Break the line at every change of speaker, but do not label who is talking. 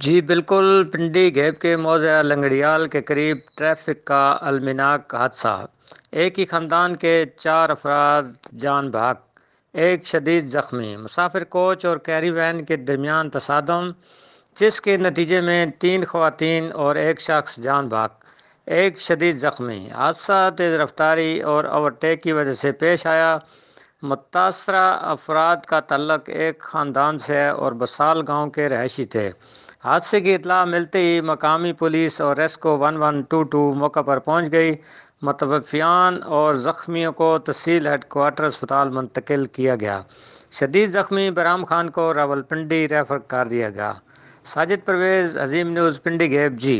جی بالکل، پنڈی گیپ کے موضع لنگڑیال کے قریب ٹریفک کا المناک حادثہ، ایک ہی خاندان کے 4 افراد جان بحق، ایک شدید زخمی، مسافر کوچ اور کیری وین کے درمیان تصادم جس کے نتیجے میں 3 خواتین اور ایک شخص جان بحق، ایک شدید زخمی۔ حادثہ تیز رفتاری اور اوورٹیک کی وجہ سے پیش آیا۔ متاثرہ افراد کا تعلق ایک خاندان سے ہے اور بسال گاؤں کے رہائشی تھے۔ حادثے کی اطلاع ملتے ہی مقامی پولیس اور ریسکو 1122 موقع پر پہنچ گئی۔ متوفیان اور زخمیوں کو تحصیل ہیڈ کوارٹر اسپتال منتقل کیا گیا۔ شدید زخمی برہم خان کو راولپنڈی ریفر کر دیا گیا۔ ساجد پرویز، عظیم نیوز، پنڈی گیپ۔ جی